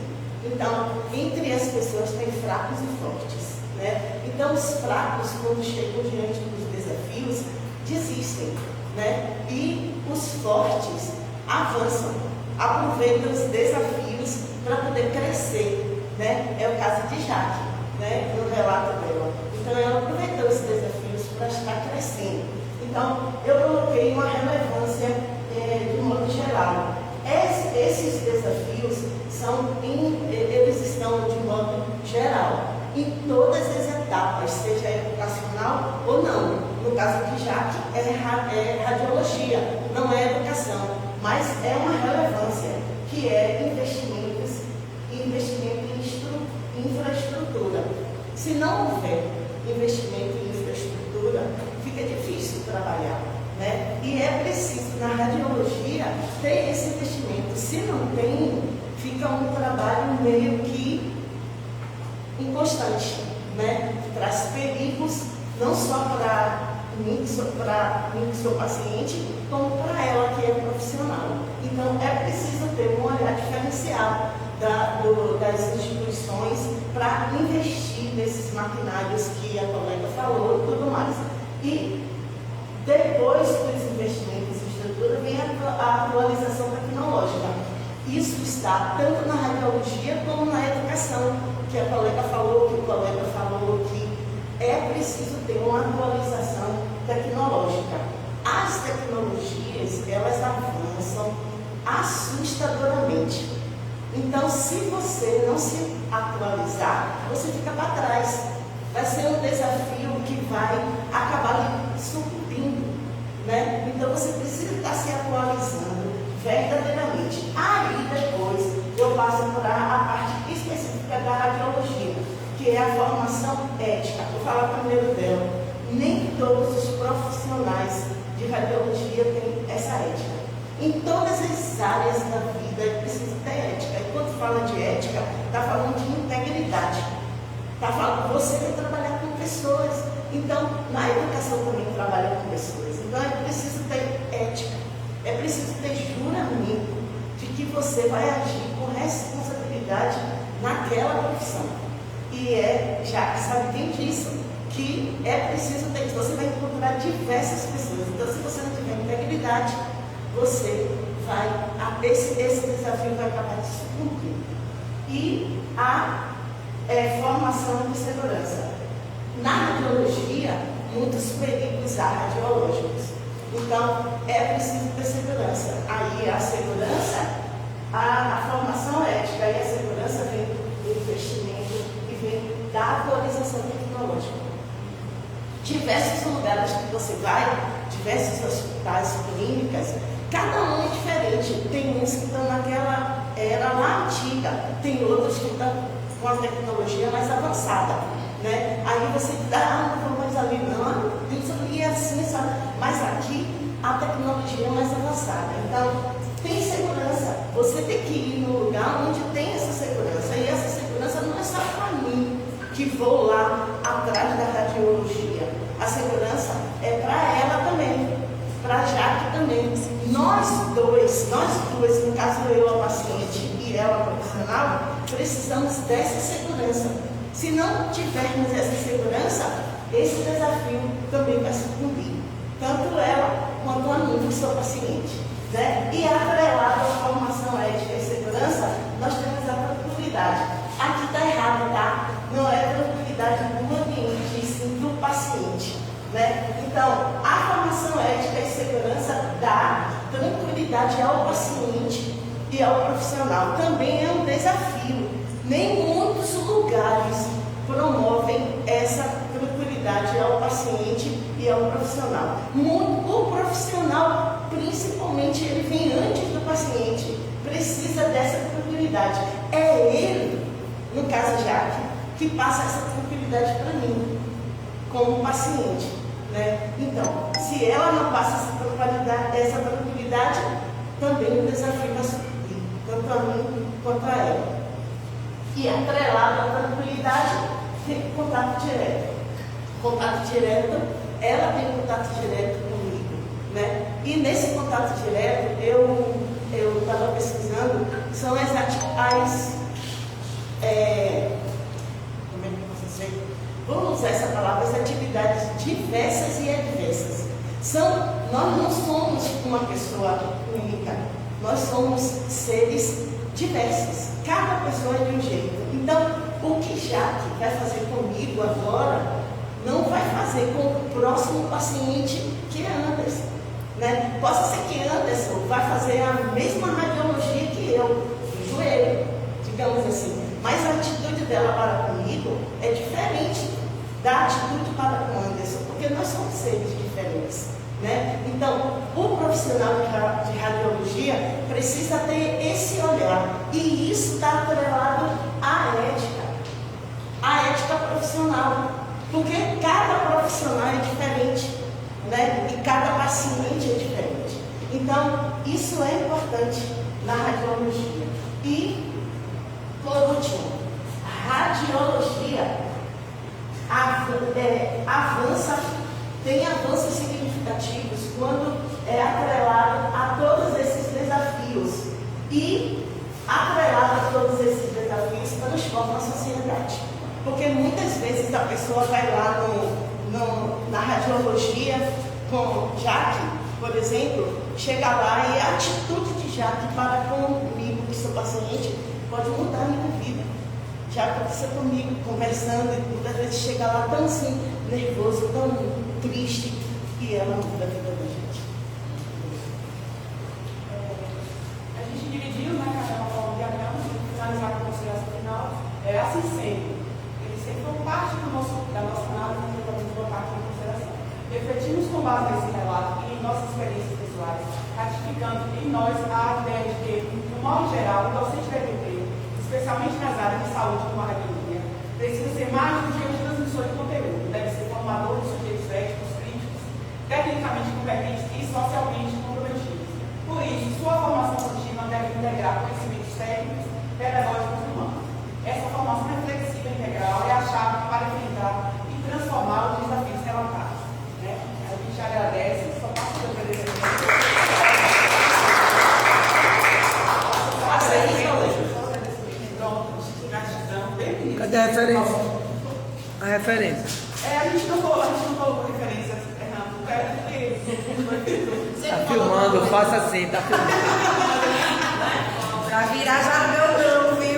Então, entre as pessoas tem fracos e fortes, né? Então, os fracos, quando chegam diante dos desafios, desistem, né? E os fortes avançam, aproveitam os desafios para poder crescer, né? É o caso de Jaque, né? No relato dela. Então, ela aproveitou os desafios para estar crescendo. Então, eu coloquei uma relevância de modo geral. Esses desafios eles estão de modo geral em todas as etapas, seja educacional ou não. No caso de Jaque, é radiologia, não é educação, mas é uma relevância, que é investimento em infraestrutura. Se não houver investimento em infraestrutura, fica difícil trabalhar, né? E é preciso, na radiologia, ter esse investimento. Se não tem, fica um trabalho meio que inconstante, né? Traz perigos, não só para mim, que sou paciente, como para ela, que é profissional. Então, é preciso ter um olhar diferenciado das instituições para investir nesses maquinários que a colega falou e tudo mais. E depois dos investimentos em estrutura vem a atualização tecnológica. Isso está tanto na radiologia como na educação, que a colega falou, que o colega falou, que é preciso ter uma atualização tecnológica. As tecnologias, elas avançam assustadoramente. Então, se você não se atualizar, você fica para trás. Vai ser um desafio que vai acabar sucumbindo, né? Então, você precisa estar se atualizando verdadeiramente. Aí, depois, eu passo para a parte específica da radiologia, que é a formação ética. Vou falar primeiro dela. Nem todos os profissionais de radiologia têm essa ética. Em todas as áreas da vida é preciso ter ética. E quando fala de ética, está falando de integridade. Está falando, você vai trabalhar com pessoas. Então, na educação também trabalha com pessoas. Então, é preciso ter ética. É preciso ter juramento de que você vai agir com responsabilidade naquela profissão. E já sabe quem disse que é preciso ter isso. Você vai encontrar diversas pessoas. Então, se você não tiver integridade, você vai, esse desafio vai acabar de sucumbir. E a formação de segurança. Na radiologia, muitos perigos radiológicos. Então, é preciso ter segurança. Aí, a segurança, a formação ética e a segurança vem do investimento e vem da atualização tecnológica. Diversos lugares que você vai, diversos hospitais, clínicas, cada um é diferente. Tem uns que estão naquela era lá antiga, tem outros que estão com a tecnologia mais avançada, né? Aí você dá, não vou mais ali não, isso ali é assim, sabe? Mas aqui a tecnologia é mais avançada. Então, tem segurança. Você tem que ir no lugar onde tem essa segurança. E essa segurança não é só para mim, que vou lá atrás da radiologia. A segurança é para ela também, para a Jaque também. Nós duas, no caso eu, a paciente, e ela, a profissional, precisamos dessa segurança. Se não tivermos essa segurança, esse desafio também vai sucumbir. Tanto ela quanto a mim, que sou paciente. Né? E atrelado à formação ética e segurança, nós temos a tranquilidade. Aqui está errado, tá? Não é a tranquilidade do ambiente, e sim do paciente. Né? Então, a formação ética e segurança dá tranquilidade ao paciente e ao profissional. Também é um desafio. Nem muitos lugares promovem essa tranquilidade ao paciente e ao profissional. O profissional, principalmente, ele vem antes do paciente, precisa dessa tranquilidade. É ele, no caso Jaque, que passa essa tranquilidade para mim, como paciente, né? Então, se ela não passa essa tranquilidade, também o desafio vai subir, tanto a mim quanto a ela. E atrelado à tranquilidade, tem contato direto. Contato direto, ela tem contato direto comigo, né? E nesse contato direto, eu estava pesquisando, são as como é que eu posso dizer? Vamos usar essa palavra, as atividades diversas e adversas. Nós não somos uma pessoa única, nós somos seres diversos. Cada pessoa é de um jeito. Então, o que Jaque vai fazer comigo agora, não vai fazer com o próximo paciente que é Anderson, né? Possa ser que Anderson vai fazer a mesma radiologia que eu, do joelho, digamos assim. Mas a atitude dela para comigo é diferente da atitude para com Anderson, porque nós somos seres diferentes, né? Então, o profissional de radiologia precisa ter esse olhar, e isso está atrelado à ética profissional, porque cada profissional é diferente, né? E cada paciente é diferente. Então, isso é importante na radiologia. E, por último, a radiologia tem avanços significativos quando é atrelado a todos esses desafios. E, atrelado a todos esses desafios, transforma a sociedade. Porque muitas vezes a pessoa vai lá na radiologia com Jaque, por exemplo, chega lá e a atitude de Jaque para comigo, que sou paciente, pode mudar a minha vida. Já aconteceu comigo, conversando, e muitas vezes chega lá tão assim, nervoso, tão triste, e ela muda a vida da gente. A gente dividiu, né, cada um diagrama, finalizar com a consideração final. Assim sendo, ele sempre foi parte da nossa análise, que vamos botar aqui em consideração. Refletimos com base nesse relato e em nossas experiências pessoais, ratificando em nós a ideia de que, no modo geral, o docente deve ter, especialmente nas áreas de saúde como a radiologia, precisa ser mais do que um transmissor de conteúdo, deve ser formador de sujeitos éticos, críticos, tecnicamente competentes e socialmente comprometidos. Por isso, sua formação contínua deve integrar conhecimentos técnicos, pedagógicos e humanos. Essa formação reflexiva e integral é a chave para enfrentar e transformar os desafios relatados, né? A gente agradece, só passo para agradecer. Cadê a referência? A referência. A gente não colocou referência, Renato, porque... Tá filmando, faça assim, tá filmando. Pra virar já no meu